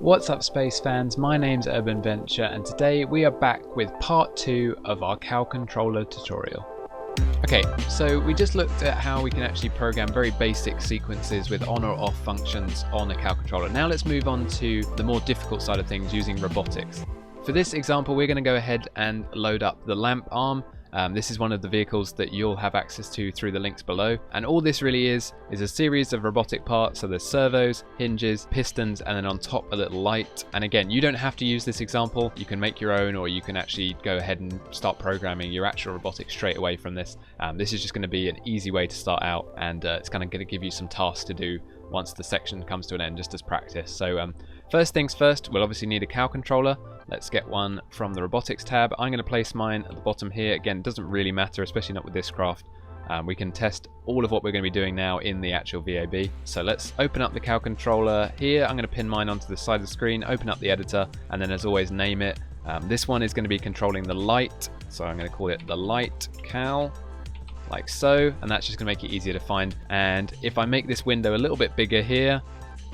What's up space fans, my name's Urban Venture and today we are back with part 2 of our KAL controller tutorial. Okay, so we just looked at how we can actually program very basic sequences with on or off functions on a KAL controller. Now let's move on to the more difficult side of things using robotics. For this example we're going to go ahead and load up the lamp arm. This is one of the vehicles that you'll have access to through the links below, and all this really is a series of robotic parts. So there's servos, hinges, pistons, and then on top a little light. And again, you don't have to use this example, you can make your own, or you can actually go ahead and start programming your actual robotics straight away from this. This is just going to be an easy way to start out, and it's kind of going to give you some tasks to do once the section comes to an end, just as practice. So first things first, we'll obviously need a KAL controller. Let's get one from the robotics tab. I'm going to place mine at the bottom here. Again, it doesn't really matter, especially not with this craft. We can test all of what we're going to be doing now in the actual VAB. So let's open up the KAL controller here. I'm going to pin mine onto the side of the screen, open up the editor, and then as always name it. This one is going to be controlling the light, so I'm going to call it the light KAL, like so, and that's just going to make it easier to find. And if I make this window a little bit bigger here,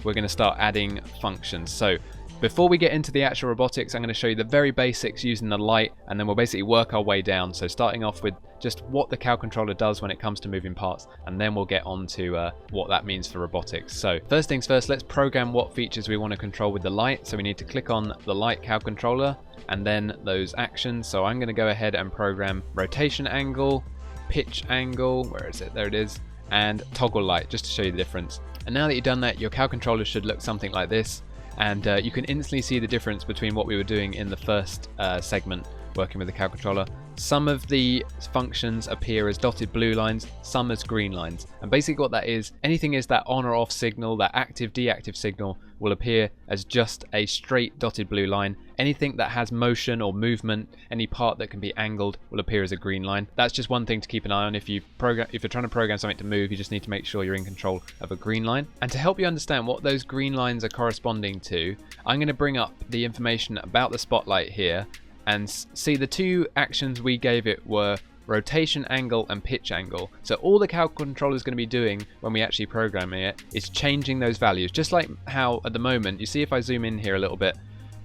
we're going to start adding functions. So before we get into the actual robotics, I'm going to show you the very basics using the light, and then we'll basically work our way down. So starting off with just what the KAL controller does when it comes to moving parts, and then we'll get on to what that means for robotics. So first things first, let's program what features we want to control with the light. So we need to click on the light KAL controller and then those actions. So I'm going to go ahead and program rotation angle, pitch angle, where is it? There it is, and toggle light, just to show you the difference. And now that you've done that, your KAL controller should look something like this. And you can instantly see the difference between what we were doing in the first segment working with the KAL controller. Some of the functions appear as dotted blue lines, some as green lines. And basically what that is, anything is that on or off signal, that active deactive signal will appear as just a straight dotted blue line. Anything that has motion or movement, any part that can be angled, will appear as a green line. That's just one thing to keep an eye on. If you're trying to program something to move, you just need to make sure you're in control of a green line. And to help you understand what those green lines are corresponding to, I'm going to bring up the information about the spotlight here and see the two actions we gave it were rotation angle and pitch angle. So all the KAL controller is going to be doing when we actually program it is changing those values. Just like how at the moment, you see if I zoom in here a little bit,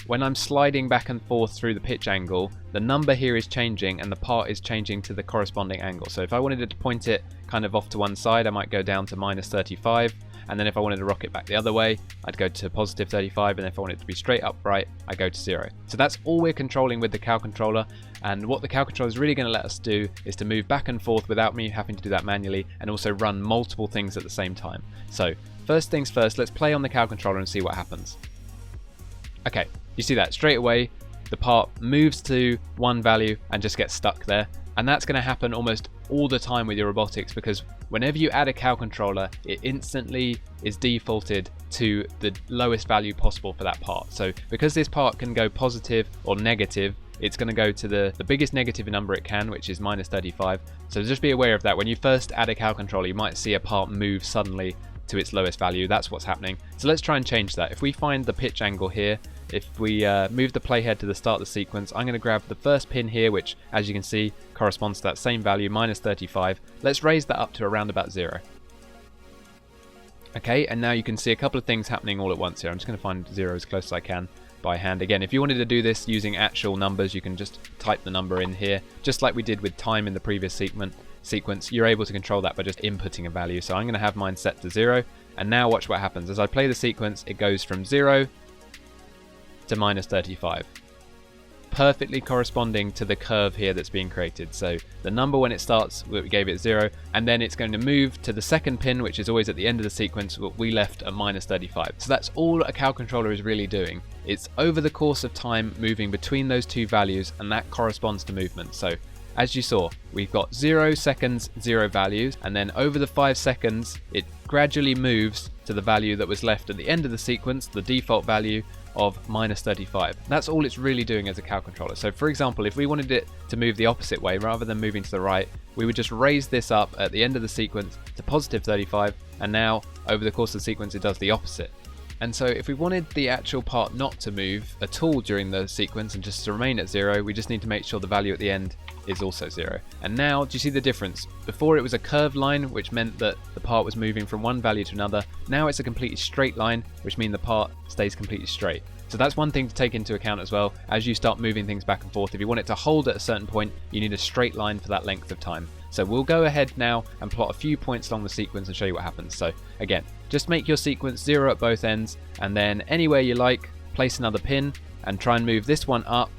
when I'm sliding back and forth through the pitch angle, the number here is changing and the part is changing to the corresponding angle. So if I wanted to point it kind of off to one side, I might go down to -35. And then if I wanted to rock it back the other way, I'd go to +35, and if I want it to be straight upright, I go to 0. So that's all we're controlling with the KAL controller, and what the KAL controller is really going to let us do is to move back and forth without me having to do that manually, and also run multiple things at the same time. So first things first, let's play on the KAL controller and see what happens. Okay, you see that straight away, the part moves to one value and just gets stuck there. And that's going to happen almost all the time with your robotics, because whenever you add a KAL controller, it instantly is defaulted to the lowest value possible for that part. So because this part can go positive or negative, it's going to go to the biggest negative number it can, which is -35. So just be aware of that. When you first add a KAL controller, you might see a part move suddenly to its lowest value. That's what's happening. So let's try and change that. If we find the pitch angle here, if we move the playhead to the start of the sequence, I'm going to grab the first pin here, which as you can see corresponds to that same value, -35. Let's raise that up to around about 0. Okay, and now you can see a couple of things happening all at once here. I'm just going to find 0 as close as I can by hand. Again, if you wanted to do this using actual numbers, you can just type the number in here, just like we did with time in the previous sequence. You're able to control that by just inputting a value. So I'm going to have mine set to 0, and now watch what happens. As I play the sequence, it goes from 0 to -35, perfectly corresponding to the curve here that's being created. So the number when it starts, we gave it 0, and then it's going to move to the second pin, which is always at the end of the sequence, what we left at -35. So that's all a KAL controller is really doing. It's over the course of time moving between those two values, and that corresponds to movement. So as you saw, we've got 0 seconds, 0 values, and then over the 5 seconds, it gradually moves to the value that was left at the end of the sequence, the default value of -35. That's all it's really doing as a KAL controller. So for example, if we wanted it to move the opposite way, rather than moving to the right, we would just raise this up at the end of the sequence to +35, and now over the course of the sequence it does the opposite. And so if we wanted the actual part not to move at all during the sequence and just to remain at 0, we just need to make sure the value at the end is also 0. And now, do you see the difference? Before it was a curved line, which meant that the part was moving from one value to another. Now it's a completely straight line, which means the part stays completely straight. So that's one thing to take into account as well. As you start moving things back and forth, if you want it to hold at a certain point, you need a straight line for that length of time. So we'll go ahead now and plot a few points along the sequence and show you what happens. So again, just make your sequence 0 at both ends, and then anywhere you like, place another pin and try and move this one up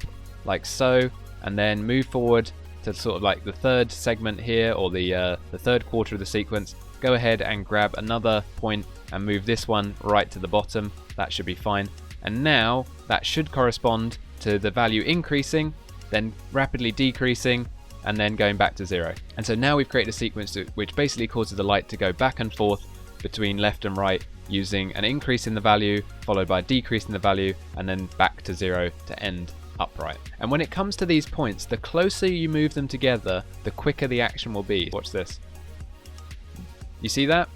like so, and then move forward to sort of like the third segment here, or the third quarter of the sequence. Go ahead and grab another point and move this one right to the bottom. That should be fine. And now that should correspond to the value increasing, then rapidly decreasing, and then going back to 0. And so now we've created a sequence which basically causes the light to go back and forth between left and right, using an increase in the value followed by a decrease in the value, and then back to 0 to end upright. And when it comes to these points, the closer you move them together, the quicker the action will be. Watch this. You see that?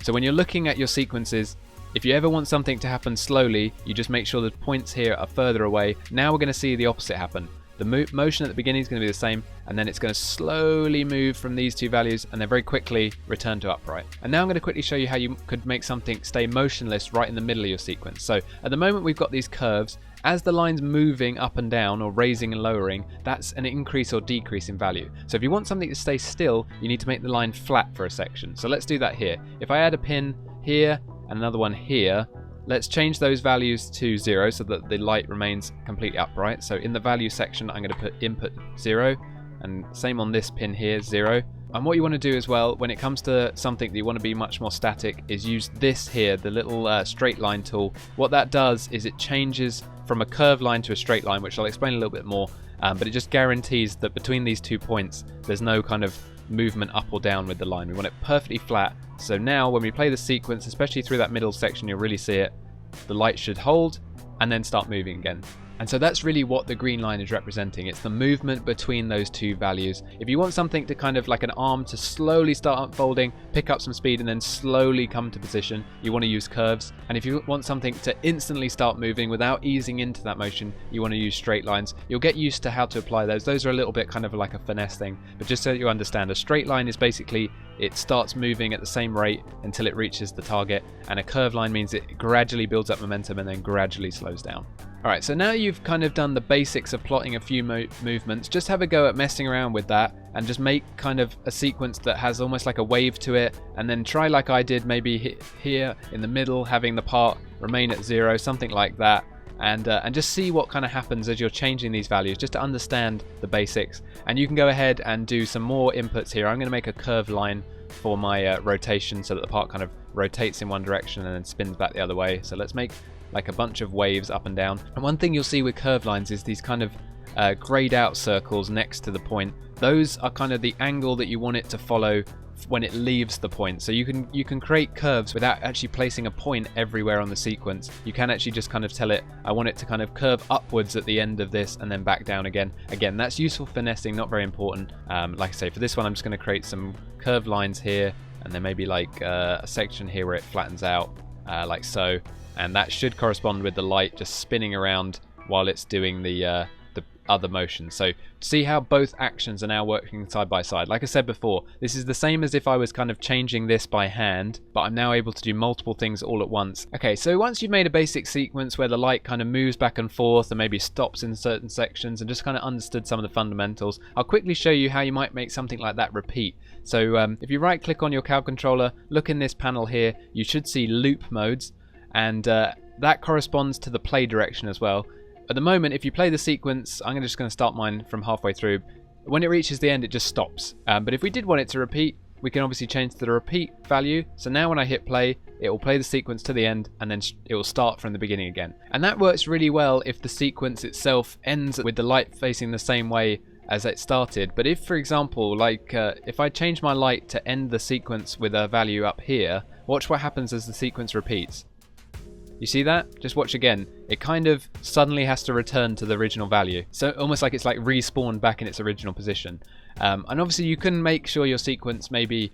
So when you're looking at your sequences, if you ever want something to happen slowly, you just make sure the points here are further away. Now we're going to see the opposite happen. The motion at the beginning is going to be the same, and then it's going to slowly move from these two values and then very quickly return to upright. And now I'm going to quickly show you how you could make something stay motionless right in the middle of your sequence. So at the moment we've got these curves. As the line's moving up and down, or raising and lowering, that's an increase or decrease in value. So if you want something to stay still, you need to make the line flat for a section. So let's do that here. If I add a pin here and another one here, let's change those values to 0 so that the light remains completely upright. So in the value section, I'm going to put input 0, and same on this pin here, 0. And what you want to do as well, when it comes to something that you want to be much more static, is use this here, the little straight line tool. What that does is it changes from a curved line to a straight line, which I'll explain a little bit more, but it just guarantees that between these 2 points, there's no kind of movement up or down with the line. We want it perfectly flat. So now when we play the sequence, especially through that middle section, you'll really see it. The light should hold and then start moving again. And so that's really what the green line is representing. It's the movement between those two values. If you want something to kind of like an arm to slowly start unfolding, pick up some speed, and then slowly come to position, you want to use curves. And if you want something to instantly start moving without easing into that motion, you want to use straight lines. You'll get used to how to apply those. Those are a little bit kind of like a finesse thing. But just so you understand, a straight line is basically it starts moving at the same rate until it reaches the target, and a curved line means it gradually builds up momentum and then gradually slows down. Alright, so now you've kind of done the basics of plotting a few movements, just have a go at messing around with that and just make kind of a sequence that has almost like a wave to it, and then try like I did, maybe here in the middle, having the part remain at 0, something like that. And just see what kind of happens as you're changing these values, just to understand the basics. And you can go ahead and do some more inputs here. I'm going to make a curved line for my rotation so that the part kind of rotates in one direction and then spins back the other way. So let's make like a bunch of waves up and down. And one thing you'll see with curved lines is these kind of grayed out circles next to the point. Those are kind of the angle that you want it to follow when it leaves the point. So you can create curves without actually placing a point everywhere on the sequence. You can actually just kind of tell it, I want it to kind of curve upwards at the end of this and then back down again. Again, that's useful finessing, not very important. Like I say, for this one I'm just going to create some curved lines here, and then maybe like a section here where it flattens out like so, and that should correspond with the light just spinning around while it's doing the other motion. So see how both actions are now working side by side. Like I said before, this is the same as if I was kind of changing this by hand, but I'm now able to do multiple things all at once. Okay, so once you've made a basic sequence where the light kind of moves back and forth and maybe stops in certain sections and just kind of understood some of the fundamentals, I'll quickly show you how you might make something like that repeat. So if you right click on your KAL controller, look in this panel here, you should see loop modes, and that corresponds to the play direction as well. At the moment, if you play the sequence, I'm just going to start mine from halfway through. When it reaches the end, it just stops. But if we did want it to repeat, we can obviously change the repeat value. So now when I hit play, it will play the sequence to the end, and then it will start from the beginning again. And that works really well if the sequence itself ends with the light facing the same way as it started. But if, for example, like if I change my light to end the sequence with a value up here, watch what happens as the sequence repeats. You see that? Just watch again. It kind of suddenly has to return to the original value. So almost like it's like respawned back in its original position. And obviously you can make sure your sequence maybe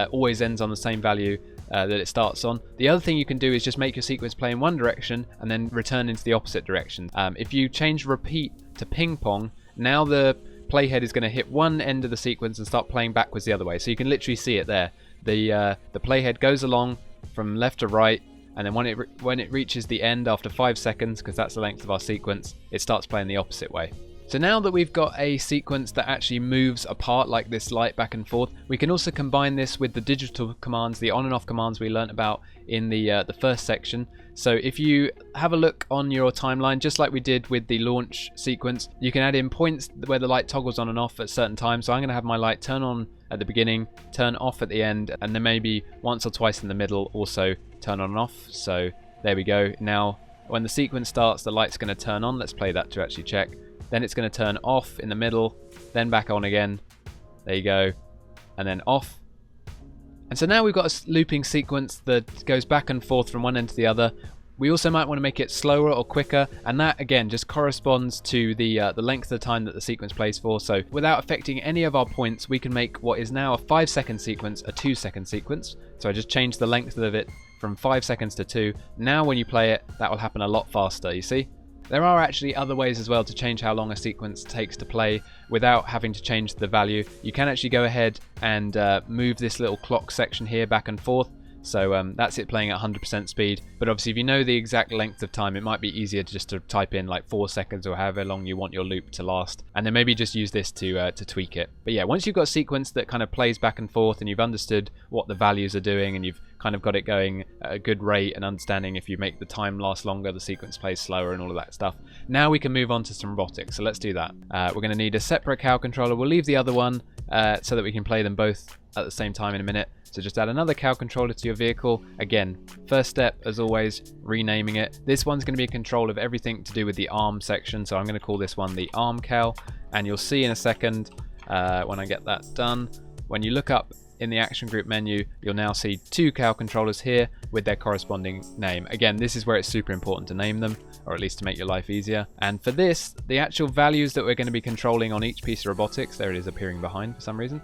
always ends on the same value. that it starts on. The other thing you can do is just make your sequence play in one direction and then return into the opposite direction. If you change repeat to ping pong, now the playhead is going to hit one end of the sequence and start playing backwards the other way. So you can literally see it there. The playhead goes along from left to right, and then when it reaches the end after 5 seconds, because that's the length of our sequence, it starts playing the opposite way. So now that we've got a sequence that actually moves apart like this light back and forth, we can also combine this with the digital commands, the on and off commands we learnt about in the first section. So if you have a look on your timeline, just like we did with the launch sequence, you can add in points where the light toggles on and off at certain times. So I'm going to have my light turn on at the beginning, turn off at the end, and then maybe once or twice in the middle also turn on and off. So there we go. Now when the sequence starts, the light's going to turn on. Let's play that to actually check. Then it's going to turn off in the middle, then back on again. There you go. And then off. And so now we've got a looping sequence that goes back and forth from one end to the other. We also might want to make it slower or quicker, and that again just corresponds to the length of the time that the sequence plays for. So without affecting any of our points, we can make what is now a 5-second sequence a 2-second sequence. So I just changed the length of it from 5 seconds to 2. Now when you play it, that will happen a lot faster, you see? There are actually other ways as well to change how long a sequence takes to play without having to change the value. You can actually go ahead and move this little clock section here back and forth. So that's it playing at 100% speed. But obviously if you know the exact length of time, it might be easier just to type in like 4 seconds or however long you want your loop to last. And then maybe just use this to tweak it. But yeah, once you've got a sequence that kind of plays back and forth and you've understood what the values are doing and you've kind of got it going at a good rate and understanding if you make the time last longer, the sequence plays slower and all of that stuff. Now we can move on to some robotics. So let's do that. We're going to need a separate KAL controller. We'll leave the other one so that we can play them both at the same time in a minute. So just add another KAL controller to your vehicle. Again, first step, as always, renaming it. This one's going to be in control of everything to do with the ARM section. So I'm going to call this one the ARM KAL. And you'll see in a second when I get that done, when you look up in the action group menu, you'll now see 2 KAL controllers here with their corresponding name. Again, this is where it's super important to name them, or at least to make your life easier. And for this, the actual values that we're going to be controlling on each piece of robotics, there it is appearing behind for some reason,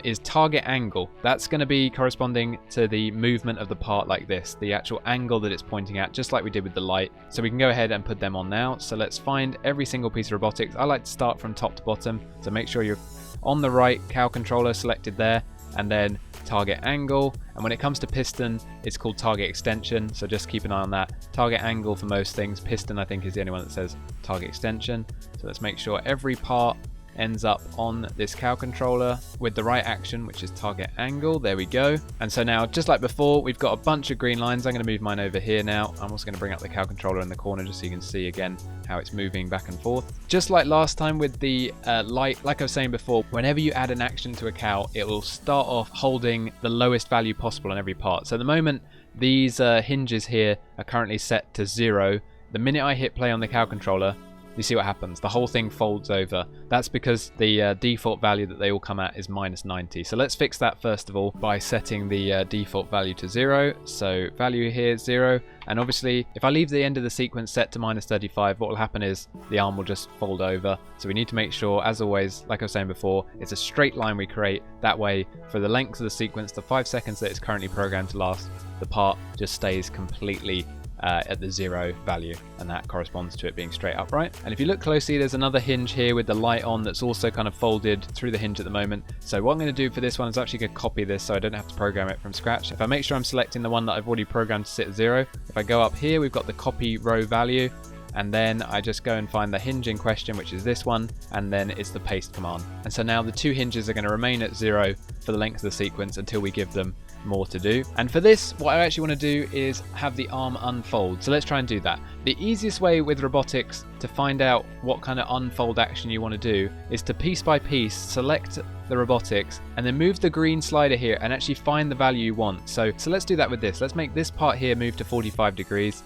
is target angle. That's going to be corresponding to the movement of the part like this, the actual angle that it's pointing at, just like we did with the light. So we can go ahead and put them on now. So let's find every single piece of robotics. I like to start from top to bottom, so make sure you're on the right KAL controller selected there, and then target angle. And when it comes to piston, it's called target extension, so just keep an eye on that. Target angle for most things. Piston, I think, is the only one that says target extension. So let's make sure every part ends up on this KAL controller with the right action, which is target angle. There we go. And so now, just like before, we've got a bunch of green lines. I'm going to move mine over here now. I'm also going to bring up the KAL controller in the corner just so you can see again how it's moving back and forth. Just like last time with the light, like I was saying before, whenever you add an action to a KAL, it will start off holding the lowest value possible on every part. So at the moment, these hinges here are currently set to 0. The minute I hit play on the KAL controller, you see what happens. The whole thing folds over. That's because the default value that they all come at is -90. So let's fix that first of all by setting the default value to 0. So value here is 0. And obviously, if I leave the end of the sequence set to -35, what will happen is the arm will just fold over. So we need to make sure, as always, like I was saying before, it's a straight line we create. That way, for the length of the sequence, the 5 seconds that it's currently programmed to last, the part just stays completely at the 0 value, and that corresponds to it being straight upright. And if you look closely, there's another hinge here with the light on that's also kind of folded through the hinge at the moment. So what I'm going to do for this one is actually going to copy this so I don't have to program it from scratch. If I make sure I'm selecting the one that I've already programmed to sit at 0, if I go up here, we've got the copy row value, and then I just go and find the hinge in question, which is this one, and then it's the paste command. And so now the 2 hinges are going to remain at 0 for the length of the sequence until we give them more to do. And for this, what I actually want to do is have the arm unfold. So let's try and do that. The easiest way with robotics to find out what kind of unfold action you want to do is to piece by piece select the robotics and then move the green slider here and actually find the value you want. So let's do that with this. Let's make this part here move to 45 degrees.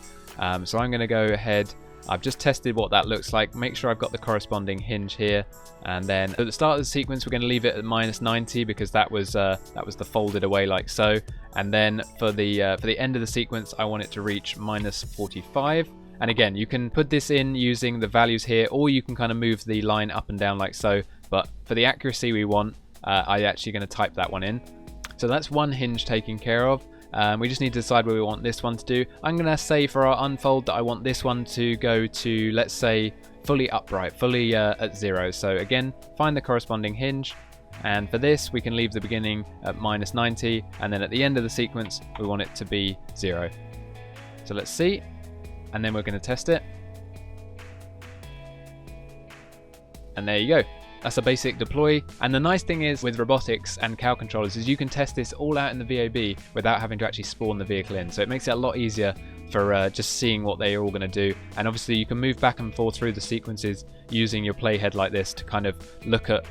So I'm going to go ahead. I've just tested what that looks like. Make sure I've got the corresponding hinge here, and then at the start of the sequence we're going to leave it at -90 because that was the folded away like so. And then for the end of the sequence, I want it to reach -45. And again, you can put this in using the values here, or you can kind of move the line up and down like so. But for the accuracy we want, I'm actually going to type that one in. So that's one hinge taken care of. We just need to decide where we want this one to do. I'm going to say for our unfold that I want this one to go to, let's say, fully upright, fully at 0. So again, find the corresponding hinge. And for this, we can leave the beginning at -90, and then at the end of the sequence, we want it to be 0. So let's see, and then we're going to test it. And there you go. That's a basic deploy. And the nice thing is with robotics and KAL controllers is you can test this all out in the VOB without having to actually spawn the vehicle in. So it makes it a lot easier for just seeing what they are all going to do. And obviously you can move back and forth through the sequences using your playhead like this to kind of look at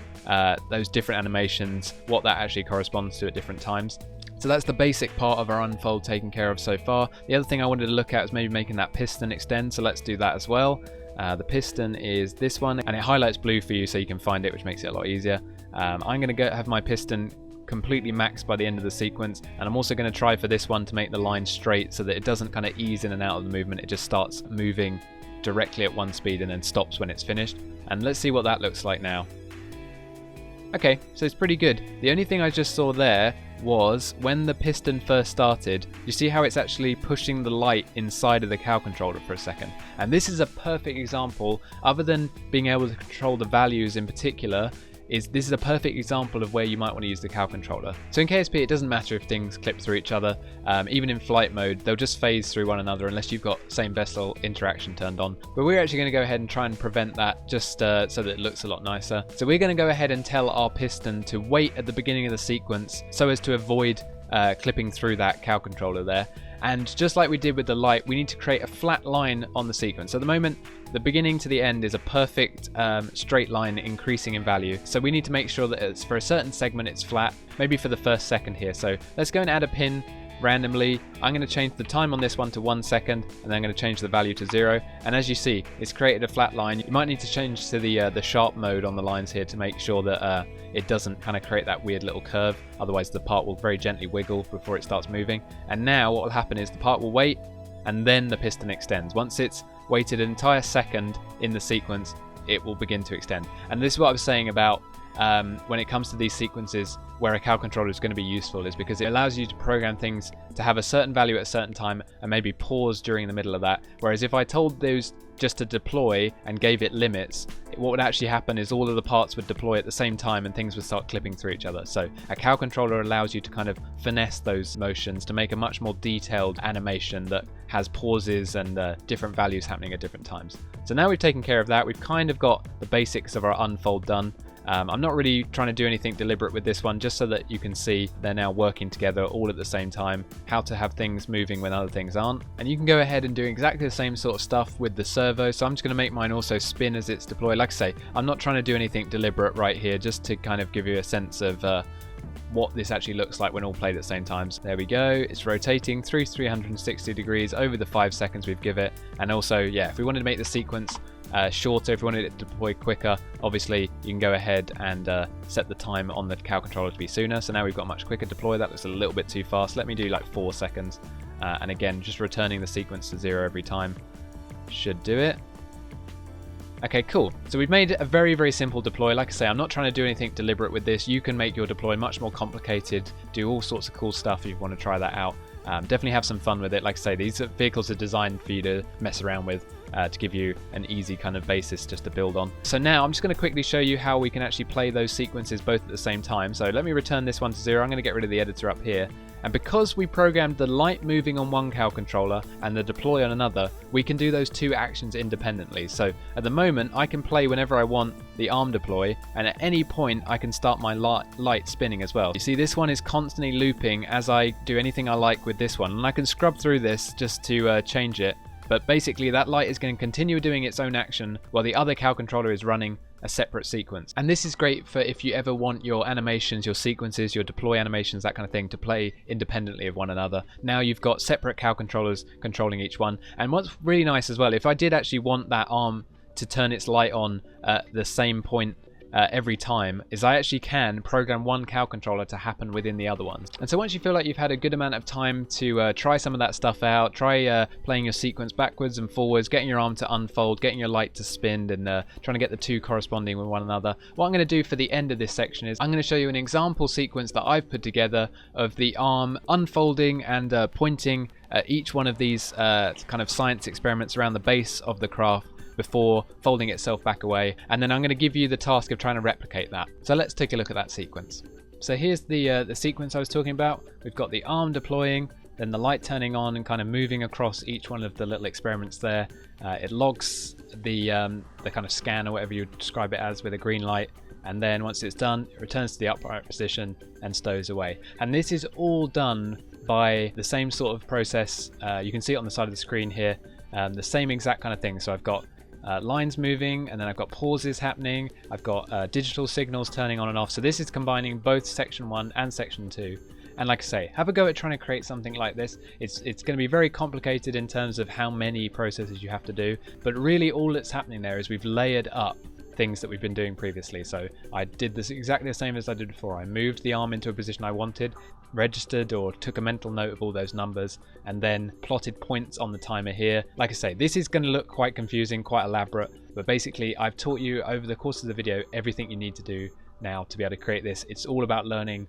those different animations, what that actually corresponds to at different times. So that's the basic part of our unfold taken care of so far. The other thing I wanted to look at is maybe making that piston extend, so let's do that as well. The piston is this one, and it highlights blue for you so you can find it, which makes it a lot easier. I'm going to have my piston completely maxed by the end of the sequence, and I'm also going to try for this one to make the line straight so that it doesn't kind of ease in and out of the movement. It just starts moving directly at one speed and then stops when it's finished. And let's see what that looks like now. Okay, so it's pretty good. The only thing I just saw there was when the piston first started, you see how it's actually pushing the light inside of the KAL controller for a second. And this is a perfect example, other than being able to control the values in particular, this is a perfect example of where you might want to use the KAL controller. So in KSP, it doesn't matter if things clip through each other. Even in flight mode, they'll just phase through one another unless you've got same vessel interaction turned on. But we're actually going to go ahead and try and prevent that just so that it looks a lot nicer. So we're going to go ahead and tell our piston to wait at the beginning of the sequence so as to avoid clipping through that KAL controller there. And just like we did with the light, we need to create a flat line on the sequence. So at the moment, the beginning to the end is a perfect straight line increasing in value. So we need to make sure that it's for a certain segment it's flat, maybe for the first second here. So let's go and add a pin randomly. I'm going to change the time on this one to 1 second, and then I'm going to change the value to 0. And as you see, it's created a flat line. You might need to change to the sharp mode on the lines here to make sure that it doesn't kind of create that weird little curve. Otherwise the part will very gently wiggle before it starts moving. And now what will happen is the part will wait, and then the piston extends. Once it's waited an entire second in the sequence, it will begin to extend. And this is what I was saying about when it comes to these sequences where a KAL controller is going to be useful, is because it allows you to program things to have a certain value at a certain time and maybe pause during the middle of that. Whereas if I told those just to deploy and gave it limits, what would actually happen is all of the parts would deploy at the same time and things would start clipping through each other. So a KAL controller allows you to kind of finesse those motions to make a much more detailed animation that has pauses and different values happening at different times. So now we've taken care of that, we've kind of got the basics of our unfold done. I'm not really trying to do anything deliberate with this one, just so that you can see they're now working together all at the same time, how to have things moving when other things aren't. And you can go ahead and do exactly the same sort of stuff with the servo. So I'm just going to make mine also spin as it's deployed. Like I say, I'm not trying to do anything deliberate right here, just to kind of give you a sense of what this actually looks like when all played at the same time. So there we go, it's rotating through 360 degrees over the 5 seconds we've given it. And also, yeah, if we wanted to make the sequence shorter, if you wanted it to deploy quicker, obviously you can go ahead and set the time on the KAL controller to be sooner. So now we've got a much quicker deploy. That looks a little bit too fast. Let me do like 4 seconds. And again, just returning the sequence to 0 every time should do it. Okay, cool. So we've made a very, very simple deploy. Like I say, I'm not trying to do anything deliberate with this. You can make your deploy much more complicated, do all sorts of cool stuff if you want to try that out. Definitely have some fun with it. Like I say, these vehicles are designed for you to mess around with, to give you an easy kind of basis just to build on. So now I'm just going to quickly show you how we can actually play those sequences both at the same time. So let me return this one to 0. I'm going to get rid of the editor up here. And because we programmed the light moving on one KAL controller and the deploy on another, we can do those two actions independently. So at the moment, I can play whenever I want the arm deploy, and at any point I can start my light spinning as well. You see, this one is constantly looping as I do anything I like with this one, and I can scrub through this just to change it. But basically that light is going to continue doing its own action while the other KAL controller is running a separate sequence. And this is great for if you ever want your animations, your sequences, your deploy animations, that kind of thing, to play independently of one another. Now you've got separate KAL controllers controlling each one. And what's really nice as well, if I did actually want that arm to turn its light on at the same point every time is I actually can program one KAL controller to happen within the other ones. And so once you feel like you've had a good amount of time to try some of that stuff out, try playing your sequence backwards and forwards, getting your arm to unfold, getting your light to spin, and trying to get the two corresponding with one another, what I'm going to do for the end of this section is I'm going to show you an example sequence that I've put together of the arm unfolding and pointing at each one of these kind of science experiments around the base of the craft before folding itself back away, and then I'm going to give you the task of trying to replicate that. So let's take a look at that sequence. So here's the sequence I was talking about. We've got the arm deploying, then the light turning on and kind of moving across each one of the little experiments there. It logs the kind of scan or whatever you describe it as with a green light, and then once it's done, it returns to the upright position and stows away. And this is all done by the same sort of process. You can see it on the side of the screen here, the same exact kind of thing. So I've got lines moving, and then I've got pauses happening, I've got digital signals turning on and off. So this is combining both section 1 and section 2. And like I say, have a go at trying to create something like this. It's going to be very complicated in terms of how many processes you have to do, but really all that's happening there is we've layered up things that we've been doing previously. So I did this exactly the same as I did before. I moved the arm into a position I wanted, registered or took a mental note of all those numbers, and then plotted points on the timer here. Like I say, this is going to look quite confusing, quite elaborate, but basically I've taught you over the course of the video everything you need to do now to be able to create this. It's all about learning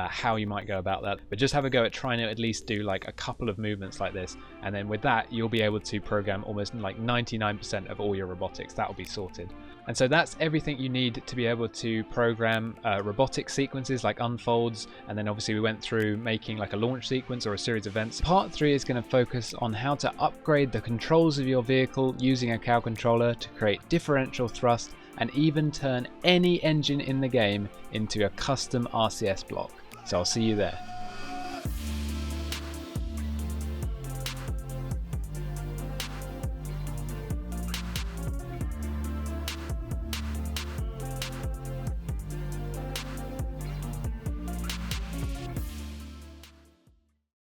how you might go about that, but just have a go at trying to at least do like a couple of movements like this, and then with that you'll be able to program almost like 99% of all your robotics. That will be sorted. And so that's everything you need to be able to program robotic sequences like unfolds, and then obviously we went through making like a launch sequence or a series of events. Part 3 is going to focus on how to upgrade the controls of your vehicle using a KAL controller to create differential thrust and even turn any engine in the game into a custom RCS block. So I'll see you there.